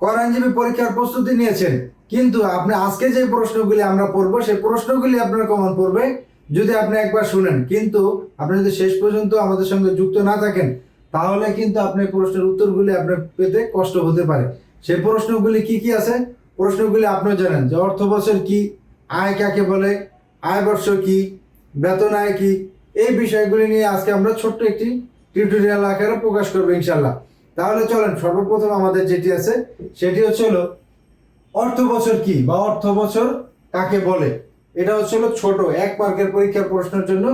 কর আইনজীবী পরীক্ষার প্রস্তুতি নিয়েছেন, কিন্তু আপনি আজকে যে প্রশ্নগুলি আমরা পড়বো সেই প্রশ্নগুলি আপনার কমন পড়বে যদি আপনি একবার শুনেন। কিন্তু আপনি যদি শেষ পর্যন্ত আমাদের সঙ্গে যুক্ত না থাকেন তাহলে কিন্তু আপনি প্রশ্নের উত্তরগুলি আপনার পেতে কষ্ট হতে পারে। সেই প্রশ্নগুলি কি কি আছে? প্রশ্নগুলি আপনিও জানেন যে অর্থ বছর কি, আয় কাকে বলে, আয় বর্ষ কি, বেতন আয় কি, এই বিষয়গুলি নিয়ে আজকে আমরা ছোট্ট একটি টিউটোরিয়াল আকারে প্রকাশ করবো ইনশাল্লাহ। তাহলে চলেন, সর্বপ্রথম আমাদের যেটি আছে সেটি হচ্ছে হলো অর্থ বছর কি বা অর্থ বছর কাকে বলে। এটা হচ্ছে হলো ছোট 1 মার্কের পরীক্ষার প্রশ্নের জন্য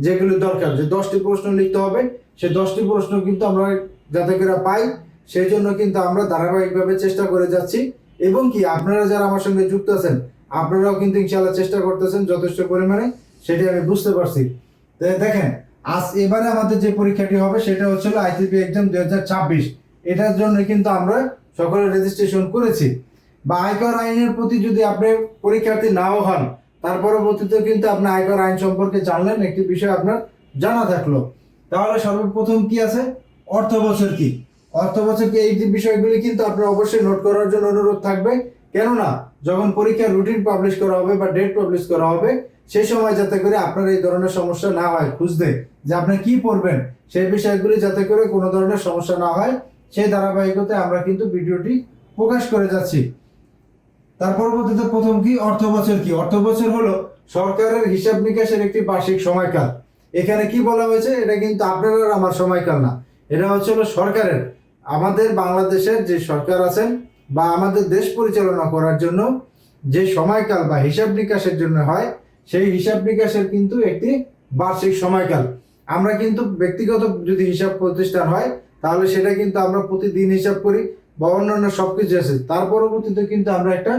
যেগুলি দরকার, যে 10টি প্রশ্ন লিখতে হবে, সেই 10টি প্রশ্ন কিন্তু আমরা যাতে করে পাই সেই জন্য কিন্তু আমরা ধারাবাহিকভাবে চেষ্টা করে যাচ্ছি। এবং কি আপনারা যারা আমার সঙ্গে যুক্ত আছেন আপনারাও কিন্তু ইনশাআল্লাহ চেষ্টা করতেছেন যথেষ্ট পরিমাণে, সেটি আমি বুঝতে পারছি। দেখেন, এবারে আমাদের যে পরীক্ষাটি হবে সেটা হচ্ছে আইসিপি এক্সাম 2026। এটার জন্য কিন্তু আমরা সকলে রেজিস্ট্রেশন করেছি। বা আয়কর আইনের প্রতি যদি আপনি পরীক্ষার্থী নাও হন, তার পরবর্তীতে কিন্তু আপনি আয়কর আইন সম্পর্কে জানলেন, একটি বিষয় আপনার জানা থাকলো। তাহলে সর্বপ্রথম কি আছে? অর্থ বছর কি। অর্থ বছর কি, এই যে বিষয়গুলি কিন্তু আপনার অবশ্যই নোট করার জন্য অনুরোধ থাকবে। কেননা যখন পরীক্ষার রুটিন পাবলিশ করা হবে বা ডেট পাবলিশ করা হবে সেই সময় যাতে করে আপনার এই ধরনের সমস্যা না হয় খুঁজতে, যে আপনি কি পড়বেন সেই বিষয়গুলি যাতে করে কোনো ধরনের সমস্যা না হয়, সেই ধারাবাহিকতায় আমরা কিন্তু ভিডিওটি প্রকাশ করে যাচ্ছি। তার পরবর্তীতে প্রথম কি, অর্থ বছর কি। অর্থ বছর হলো সরকারের হিসাব নিকাশের একটি বার্ষিক সময়কাল। এখানে কি বলা হয়েছে, এটা কিন্তু আপনার আর আমার সময়কাল না, এটা হচ্ছে হলো সরকারের, আমাদের বাংলাদেশের যে সরকার আছেন বা আমাদের দেশ পরিচালনা করার জন্য যে সময়কাল বা হিসাব নিকাশের জন্য হয়, সেই হিসাব নিকাশের কিন্তু একটি বার্ষিক সময়কাল। আমরা কিন্তু ব্যক্তিগত যদি হিসাব প্রতিষ্ঠান হয় তাহলে সেটা কিন্তু আমরা প্রতিদিন হিসাব করি বা অন্যান্য সবকিছু আছে, তার পরবর্তীতে কিন্তু আমরা একটা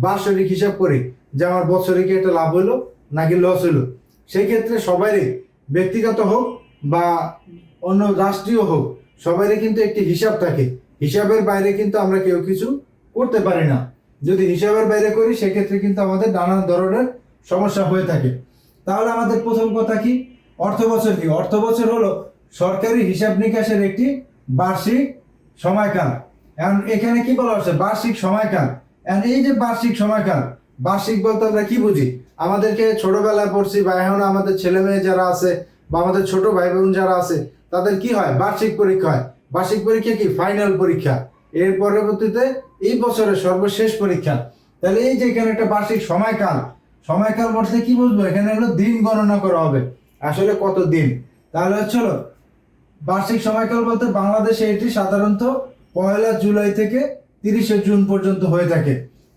বার্ষিক হিসাব করি যে আমার বছরে কি একটা লাভ হলো নাকি লস হলো। সেই ক্ষেত্রে সবারই ব্যক্তিগত হোক বা অন্য রাষ্ট্রীয় হোক, সবারই কিন্তু একটি হিসাব থাকে। হিসাবের বাইরে কিন্তু আমরা কেউ কিছু করতে পারি না। যদি হিসাবের বাইরে করি সেক্ষেত্রে কিন্তু আমাদের নানা ধরনের সমস্যা হয়ে থাকে। তাহলে আমাদের প্রথম কথা কি, অর্থ বছর কি। অর্থ বছর হলো সরকারি হিসাব নিকাশের একটি বার্ষিক সময়কাল। এখন এখানে কি বলা হচ্ছে, বার্ষিক সময়কাল। এখন এই যে বার্ষিক সময়কাল, বার্ষিক বলতে আমরা কি বুঝি? আমাদেরকে ছোটবেলায় পড়ছি বা এখন আমাদের ছেলে মেয়ে যারা আছে বা আমাদের ছোট ভাই বোন যারা আছে তাদের কি হয়, বার্ষিক পরীক্ষা হয়। বার্ষিক পরীক্ষা কি, ফাইনাল পরীক্ষা। এর পরবর্তীতে এই বছরের সর্বশেষ পরীক্ষা। তাহলে এই যে এখানে একটা বার্ষিক সময়কাল, সময়কাল বলতে কি বুঝবো, এখানে হলো দিন গণনা করা হবে, আসলে কত দিন। তাহলে হচ্ছে বার্ষিক সময়কাল বলতে বাংলাদেশে এটি সাধারণত 1 জুলাই থেকে 30 জুন পর্যন্ত হয়ে থাকে।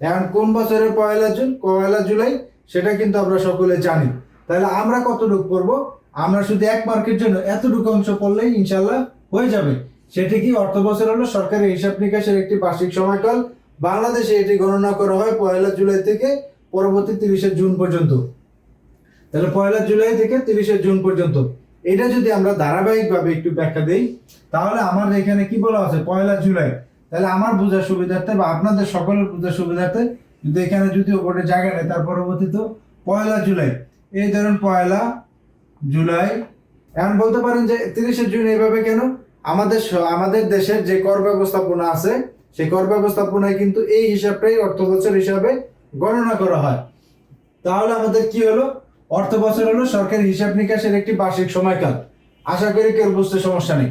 এখন কোন বছরের 1 জুন 1 জুলাই সেটা কিন্তু আমরা সকলে জানি। তাহলে আমরা কতটুকু পড়বো, আমরা শুধু 1 মার্কের জন্য এতটুকু অংশ পড়লেই ইনশাল্লাহ হয়ে যাবে। সেটি কি, অর্থ বছর হলো সরকারি হিসাব নিকাশের একটি বার্ষিক সময়কাল। বাংলাদেশে এটি গণনা করা হয় 1 জুলাই থেকে পরবর্তী 30 জুন পর্যন্ত। তাহলে 1 জুলাই থেকে 30 জুন পর্যন্ত, এটা যদি আমরা ধারাবাহিকভাবে একটু ব্যাখ্যা দেই তাহলে আমার এখানে কি বলা আছে, 1 জুলাই। তাহলে আমার বোঝার সুবিধার্থে বা আপনাদের সকলের বোঝার সুবিধার্থে যদি এখানে যদি ওপরে জায়গা নেই, তার পরবর্তীতে 1 জুলাই, এই ধরুন 1 জুলাই। এখন বলতে পারেন যে 30 জুন এইভাবে কেন, আমাদের দেশের যে কর ব্যবস্থাপনা আছে সেই কর ব্যবস্থাপনায় কিন্তু এই হিসাবটাই অর্থ বছর হিসাবে গণনা করা হয়। তাহলে আমাদের কি হলো, অর্থ বছর হলো সরকারি হিসাব নিকাশের একটি বার্ষিক সময়কাল। আশা করি কেউ বুঝতে সমস্যা নেই।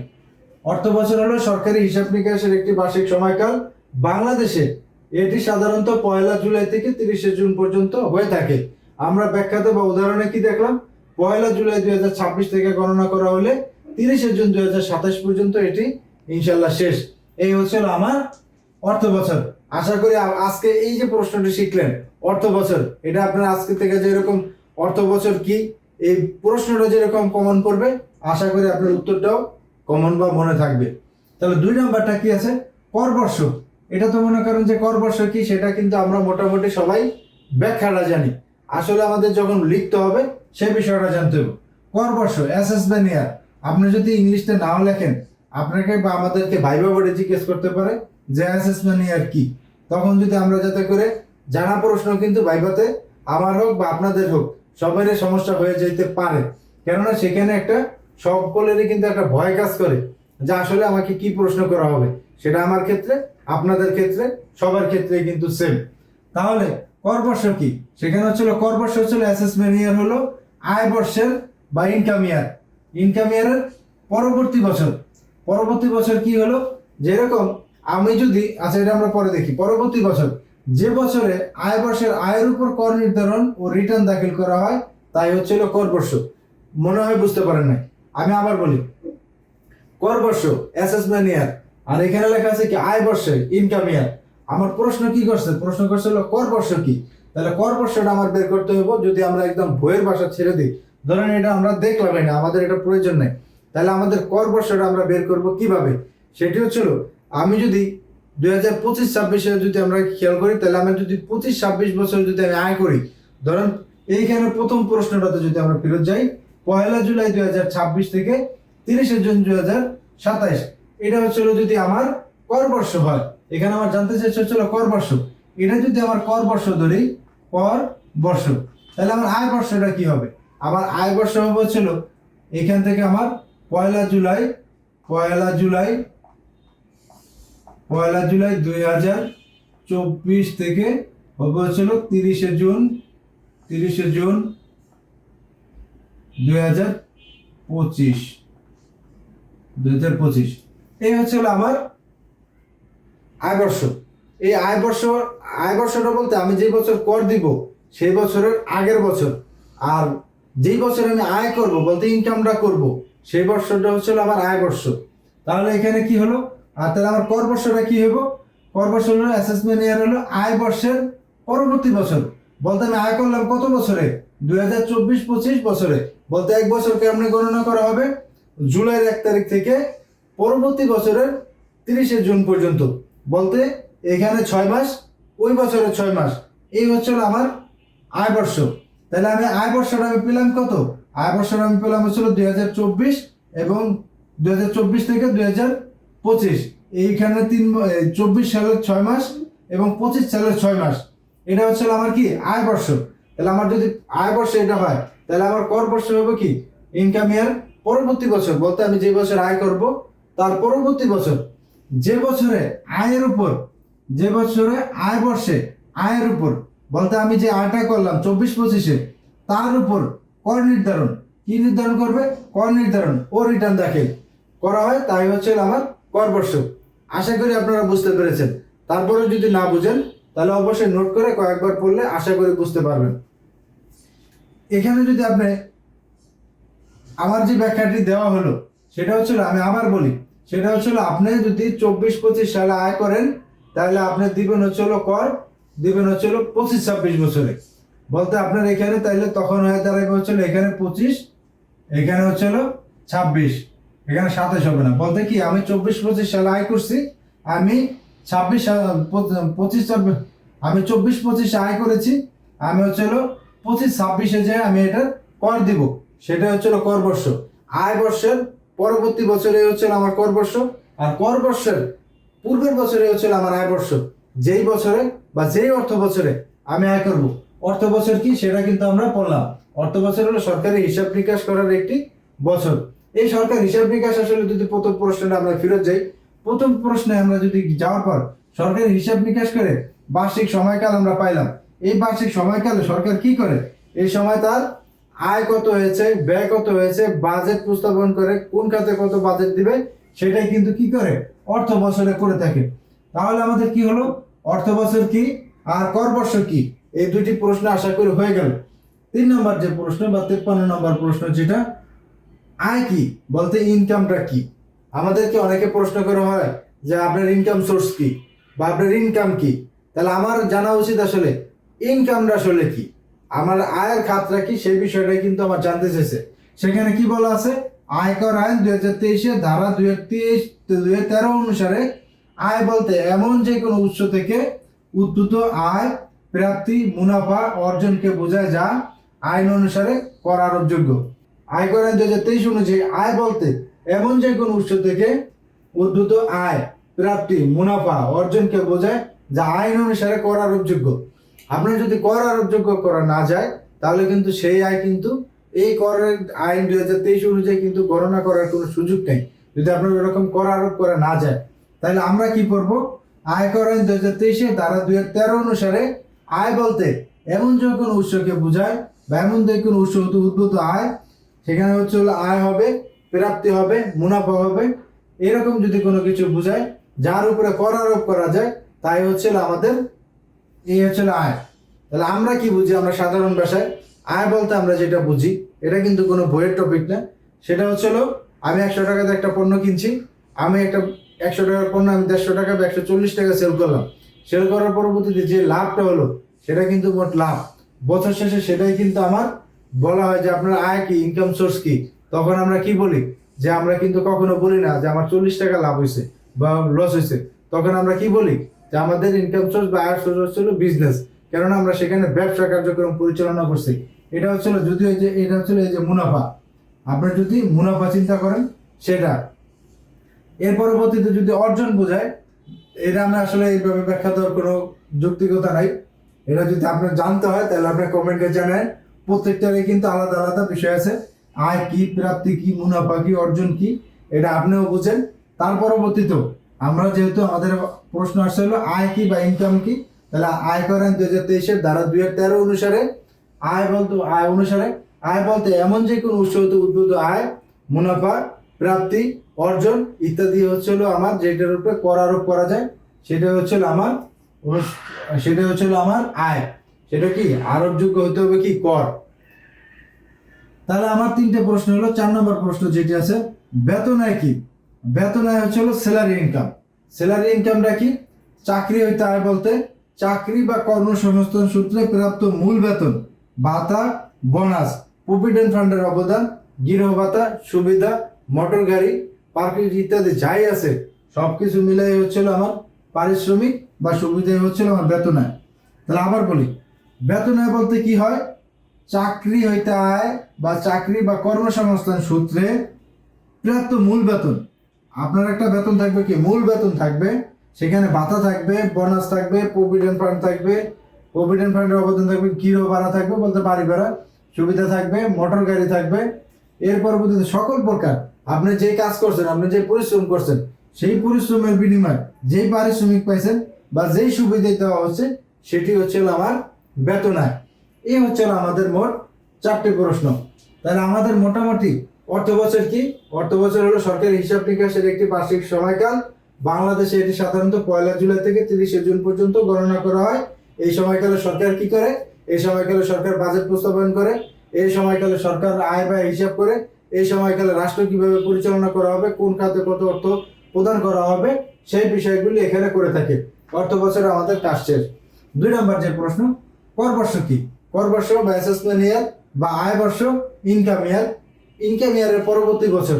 অর্থ বছর হলো সরকারি হিসাব নিকাশের একটি বার্ষিক সময়কাল। বাংলাদেশে এটি সাধারণত 1 জুলাই থেকে 30 জুন পর্যন্ত হয়ে থাকে। আমরা ব্যাখ্যাতে বা উদাহরণে কি দেখলাম, 1 জুলাই 2026 থেকে গণনা করা হলে 30 জুন 2027 পর্যন্ত এটি ইনশাল্লাহ শেষ। এই হচ্ছিল আমার অর্থ বছর। আশা করি আজকে এই যে প্রশ্নটি শিখলেন অর্থ বছর, এটা আপনার আজকে থেকে যেরকম অর্থ বছর কি এই প্রশ্নটা যেরকম কমন পড়বে, আশা করি আপনার উত্তরটাও কমন বা মনে থাকবে। তাহলে 2 নাম্বারটা কি আছে, কর বর্ষ। এটা তো মনে করেন যে কর বর্ষ কি সেটা কিন্তু আমরা মোটামুটি সবাই ব্যাখ্যাটা জানি, আসলে আমাদের যখন লিখতে হবে সে বিষয়টা জানতে হবে। কর বর্ষ, অ্যাসেসমেন্ট ইয়ার। আপনি যদি ইংলিশটা নাও লেখেন আপনাকে বা আমাদেরকে ভাইবা বোর্ডে জিজ্ঞেস করতে পারে যে অ্যাসেসমেন্ট ইয়ার কি, তখন যদি আমরা যাতে করে জানা প্রশ্ন কিন্তু ভাইবাতে আমার হোক বা আপনাদের হোক সবারই সমস্যা হয়ে যেতে পারে। কেননা সেখানে একটা সকলেরই কিন্তু একটা ভয় কাজ করে যে আসলে আমাকে কি প্রশ্ন করা হবে, সেটা আমার ক্ষেত্রে, আপনাদের ক্ষেত্রে, সবার ক্ষেত্রে কিন্তু সেম। তাহলে কর বর্ষ কি? সেখানে হচ্ছিল কর বর্ষ হচ্ছিল অ্যাসেসমেন্ট ইয়ার হলো আয় বর্ষের বা ইনকাম ইয়ার। ইনকাম ইয়ারের পরবর্তী বছর। পরবর্তী বছর কি হলো? যেরকম আমি যদি, আচ্ছা এটা আমরা পরে দেখি। পরবর্তী বছর যে বছরে আয় বর্ষের আয়ের উপর কর নির্ধারণ ও রিটার্ন দাখিল করা হয় তাই হচ্ছিল কর বর্ষ। মনে হয় বুঝতে পারেন নাই, আমি আবার বলি। কর বর্ষ অ্যাসেসমেন্ট ইয়ার, আর এখানে লেখা আছে কি আয় বর্ষে ইনকাম ইয়ার। আমার প্রশ্ন কি করছে? প্রশ্ন করছে হলো কর বর্ষ কি। তাহলে কর বর্ষটা আমার বের করতে হবে। যদি আমরা একদম বইয়ের ভাষা ছেড়ে দিই, ধরেন এটা আমরা দেখলাম না, আমাদের এটা প্রয়োজন নেই, তাহলে আমাদের কর বর্ষটা আমরা বের করব কিভাবে? সেটি হচ্ছিল, আমি যদি 2025-26 যদি আমরা খেয়াল করি, তাহলে আমরা যদি 25-26 বছর যদি আমি আয় করি, ধরেন এইখানে প্রথম প্রশ্নটাতে যদি আমরা ফেরত যাই, 1 জুলাই 2026 থেকে 30 জুন 2027, এটা হচ্ছিল যদি আমার কর বর্ষ হয়। এখানে আমার জানতে চাইছে হচ্ছিল কর বর্ষ। এটা যদি আমার কর বর্ষ ধরি, কর বর্ষ, তাহলে আমার আয় বর্ষটা কি হবে? আমার আয় বর্ষ হবে হচ্ছিল এখান থেকে আমার 1 জুলাই 2024 থেকে হবে হচ্ছিল 30 জুন 2025। এই হচ্ছে আমার আয় বর্ষ। এই আয় বর্ষটা বলতে আমি যে বছর কর দিব সেই বছরের আগের বছর, আর যেই বছর আমি আয় করব বলতে ইনকামটা করব সেই বছরটা হচ্ছিল আমার আয় বর্ষ। তাহলে এখানে কি হলো? আর তাহলে আমার কর বর্ষটা কি হলো? কর বর্ষ হলো অ্যাসেসমেন্ট ইয়ার হলো আয় বর্ষের পরবর্তী বছর। বলতে আমি আয় করলাম কত বছরে? 2024-25 বছরে। বলতে এক বছর কেমনে গণনা করা হবে? জুলাইয়ের 1 তারিখ থেকে পরবর্তী বছরের 30 জুন পর্যন্ত। বলতে এখানে 6 মাস, ওই বছরের 6 মাস। এই হচ্ছে আমার আয় বর্ষ। তাহলে আমি আয় বর্ষটা আমি পেলাম কত? আয় বর্ষটা আমি পেলাম হচ্ছিল 2024 এবং 2024 থেকে 2025। এইখানে 24 সালের 6 মাস এবং 25 সালের 6 মাস। এটা হচ্ছে আমার কি আয় বর্ষ। তাহলে আমার যদি আয় বর্ষ এটা হয়, তাহলে আমার কর বর্ষ হবে কি ইনকাম ইয়ার পরবর্তী বছর। বলতে আমি যে বছর আয় করব তার পরবর্তী বছর। যে বছরে আয়ের উপর, যে বছরে আয় বর্ষে আয়ের উপর, বলতে আমি যে আয়টা করলাম 24-25-এ, তার উপর কর নির্ধারণ। কি নির্ধারণ করবে? কর নির্ধারণ ও রিটার্ন দাখিল করা হয়, তাই হচ্ছে আমার কর বর্ষ। আশা করি আপনারা বুঝতে পেরেছেন। তারপরে যদি না বুঝেন তাহলে অবশ্যই নোট করে কয়েকবার পড়লে আশা করি বুঝতে পারবেন। এখানে যদি আপনি আমার যে ব্যাখ্যাটি দেওয়া হলো সেটা হচ্ছিল, আমি আবার বলি, সেটা হচ্ছিল আপনি যদি 24-25 সালে আয় করেন তাহলে আপনি দিবেন হচ্ছিল কর, দিবেন হচ্ছিল 25-26 বছরে। বলতে আপনার এখানে তাইলে তখন হয়ে দাঁড়াবে হচ্ছিল এখানে 25, এখানে হচ্ছিল 26, এখানে 27 হবে না। বলতে কি আমি 24-25 সালে আয় করছি, আমি 24-25 আয় করেছি, আমি হচ্ছিল 25-26-এ যে আমি এটা কর দিব, সেটা হচ্ছিল কর বর্ষ। আয় বর্ষের পরবর্তী বছরে হচ্ছিল আমার কর বর্ষ, আর কর বর্ষের পূর্বের বছরে হচ্ছিল আমার আয় বর্ষ। যেই বছরে বা যেই অর্থ বছরে আমি আয় করব। অর্থ বছর কি সেটা কিন্তু আমরা পড়লাম। অর্থ বছর হলো সরকারি হিসাব নিকাশ করার একটি বছর। এই সরকার হিসাব নিকাশ আসলে যদি প্রথম প্রশ্নটা আমরা ফেরত যাই, প্রথম প্রশ্নে আমরা যদি যাওয়ার পর সরকারি হিসাব নিকাশ করে বার্ষিক সময়কাল আমরা পাইলাম। এই বার্ষিক সময়কালে সরকার কি করে? এই সময় তার আয় কত হয়েছে, ব্যয় কত হয়েছে, বাজেট প্রস্তাবন করে কোন খাতে কত বাজেট দিবে সেটাই কিন্তু কি করে অর্থ বছরে করে থাকে। তাহলে আমাদের কি হলো? অর্থ বছর কি আর কর বর্ষ কি, এই দুটি প্রশ্ন আশা করি হয়ে গেল। 3 নম্বর যে প্রশ্ন বা 53 নম্বর প্রশ্ন, যেটা আয় কি, বলতে ইনকামটা কি। আমাদেরকে অনেকে প্রশ্ন করা হয় যে আপনার ইনকাম সোর্স কি বা আপনার ইনকাম কি। তাহলে আমার জানা উচিত আসলে ইনকামটা আসলে কি, আমার আয়ের খাতটা কি, সেই বিষয়টাই কিন্তু আমার জানতে চেয়েছে। সেখানে কি বলা আছে? আয়কর আইন 2023 ধারা 2013 অনুসারে আয় বলতে এমন যে কোনো উৎস থেকে উদ্ভূত আয়, প্রাপ্তি, মুনাফা অর্জনকে বোঝায় যা আইন অনুসারে কর আরোপযোগ্য। আয়কর আইন 2023 অনুযায়ী আয় বলতে এমন যে কোনো উৎস থেকে উদ্ভূত আয়, প্রাপ্তি, মুনাফা অর্জনকে বোঝায় যা আইন অনুসারে কর আরোপযোগ্য। আপনার যদি কর আরোপযোগ্য করা না যায় তাহলে কিন্তু সেই আয় কিন্তু এই করের আইন 2023 অনুযায়ী কিন্তু গণনা করার কোনো সুযোগ নেই, যদি আপনার এরকম কর আরোপ করা না যায়। তাহলে আমরা কি করব, আয়কর আইন 2023 ধারা 2013 অনুসারে আয় বলতে এমন যে কোনো উৎসকে বোঝায় বা এমন যে কোনো উৎস হতে উদ্ভূত আয়, সেখানে হচ্ছে হলো আয় হবে, প্রাপ্তি হবে, মুনাফা হবে, এরকম যদি কোনো কিছু বোঝায় যার উপরে কর আরোপ করা যায়, তাই হচ্ছে আমাদের এই হচ্ছে আয়। তাহলে আমরা কি বুঝি, আমরা সাধারণ ভাষায় আয় বলতে আমরা যেটা বুঝি, এটা কিন্তু কোনো বইয়ের টপিক না। সেটা হচ্ছে আমি 100 টাকাতে একটা পণ্য কিনছি, আমি একটা 100 টাকার পণ্য আমি 150 টাকা বা 140 টাকা সেল করলাম। সেল করার পরবর্তীতে যে লাভটা হলো সেটা কিন্তু মোট লাভ। বছর শেষে সেটাই কিন্তু আমার বলা হয় যে আপনার আয় কি, ইনকাম সোর্স কি। তখন আমরা কি বলি, যে আমরা কিন্তু কখনো বলি না যে আমার 40 টাকা লাভ হয়েছে বা লস হয়েছে। তখন আমরা কি বলি, যে আমাদের ইনকাম সোর্স বা আয়ের সোর্স হচ্ছিল বিজনেস, কেননা আমরা সেখানে ব্যবসা কার্যক্রম পরিচালনা করছি। এটা হচ্ছিল যদিও এই যে এটা হচ্ছিল এই যে মুনাফা, আপনার যদি মুনাফা চিন্তা করেন সেটা। এর পরবর্তীতে যদি অর্জন বোঝায়, এটা আমরা আসলে এইভাবে ব্যাখ্যা দেওয়ার কোনো যৌক্তিকতা নাই। এটা যদি আপনার জানতে হয় তাহলে আপনি কমেন্টে জানান। প্রত্যেকটারই কিন্তু আলাদা আলাদা বিষয় আছে, আয় কি, প্রাপ্তি কি, মুনাফা কি, অর্জন কি, এটা আপনিও বুঝেন। তার পরবর্তীতেও আমরা যেহেতু আমাদের প্রশ্ন আসছে হলো আয় কি বা ইনকাম কি, তাহলে আয়কর আইন 2023 ধারা 2013 অনুসারে আয় বলতে এমন যে কোনো উৎস হতে উদ্ভূত আয়, মুনাফা, প্রাপ্তি, অর্জন ইত্যাদি হচ্ছে আমার যেটার উপরে কর আরোপ করা যায়, সেটা হচ্ছে আমার আয়। সেটা কি আরোপযোগ্য হতে হবে কি, কর। তাহলে আমার 3টে প্রশ্ন হলো। 4 নম্বর প্রশ্ন যেটি আছে, বেতন আয় কি? বেতন আয় হচ্ছে স্যালারি ইনকাম। স্যালারি ইনকামটা কি? চাকরি হইতে আয় বলতে চাকরি বা কর্মসংস্থান সূত্রে প্রাপ্ত মূল বেতন, ভাতা, বোনাস, প্রভিডেন্ট ফান্ডের অবদান, গৃহ ভাতা, সুবিধা, মোটর গাড়ি, পার্কিং ইত্যাদি যাই আছে সবকিছু মিলাই হচ্ছিল আমার পারিশ্রমিক বা সুবিধাই হচ্ছিল আমার বেতন আয়। তাহলে আবার বলি, বেতন আয় বলতে কি হয়, চাকরি হইতে আয় বা চাকরি বা কর্মসংস্থান সূত্রে প্রাপ্ত মূল বেতন। আপনার একটা বেতন থাকবে কি, মূল বেতন থাকবে, সেখানে ভাতা থাকবে, বোনাস থাকবে, প্রভিডেন্ট ফান্ড থাকবে, প্রভিডেন্ট ফান্ডের অবদান থাকবে, গৃহ ভাড়া থাকবে বলতে বাড়ি ভাড়া, সুবিধা থাকবে, মোটর গাড়ি থাকবে। এর পরবর্তীতে সকল প্রকার আপনি যে কাজ করছেন, আপনি যে পরিশ্রম করছেন, সেই পরিশ্রমের বিনিময়ে যেই পারিশ্রমিক পাইছেন বা যেই সুবিধা দেওয়া হচ্ছে, সেটি হচ্ছে আমার বেতন আয়। এই হচ্ছে আমাদের মোট 4টে প্রশ্ন। তাহলে আমাদের মোটামুটি অর্থ বছর কি? অর্থ বছর হলো সরকারি হিসাব নিকাশের একটি বার্ষিক সময়কাল। বাংলাদেশে এটি সাধারণত 1 জুলাই থেকে 30 জুন পর্যন্ত গণনা করা হয়। এই সময়কালে সরকার কি করে? এই সময়কালে সরকার বাজেট প্রস্তাবন করে, এই সময়কালে সরকার আয় ব্যয় হিসাব করে, এই সময়কালে রাষ্ট্র কিভাবে পরিচালনা করা হবে, কোন খাতে কত অর্থ প্রদান করা হবে, সেই বিষয়গুলি এখানে করে থাকে। অর্থ বছরে আমাদের কাজ শেষ। 2 নম্বর যে প্রশ্ন, কর বর্ষ কি? কর বর্ষ বা অ্যাসেসমেন্ট ইয়ার বা আয় বর্ষ, ইনকাম ইয়ার। ইনকাম ইয়ারের পরবর্তী বছর,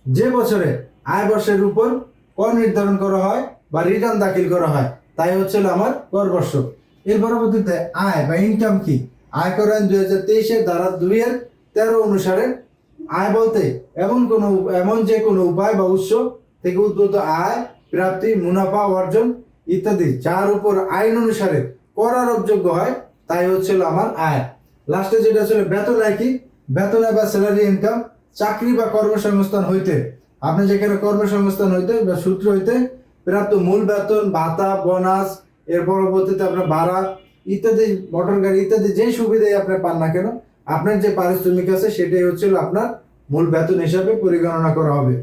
যে বছরে আয় বর্ষের উপর কর নির্ধারণ করা হয় বা রিটার্ন দাখিল করা হয়, তাই হচ্ছে আমার কর বর্ষ। এর পরবর্তীতে আয় বা ইনকাম কি? আয়কর আইন 2023 ধারা 2013 অনুসারে আয় বলতে এমন যে কোনো উপায় বা উৎস থেকে উদ্ভূত আয়, প্রাপ্তি, মুনাফা, অর্জন ইত্যাদি যার উপর আইন অনুসারে কর আরোপযোগ্য হয়, তাই হচ্ছে আমার আয়। লাস্টে যেটা ছিল বেতন আয় কি? বেতন আয় বা স্যালারি ইনকাম চাকরি বা কর্মসংস্থান হইতে, আপনি যেখানে কর্মসংস্থান হইতে বা সূত্র হইতে প্রাপ্ত মূল বেতন, ভাতা, বোনাস, এর পরবর্তীতে আপনার ভাড়া ইত্যাদি, মোটর গাড়ি ইত্যাদি যে সুবিধাই আপনি পান না কেন, আপনার যে পারিশ্রমিক আছে সেটাই হচ্ছে আপনার মূল বেতন হিসাবে পরিগণনা করা হবে।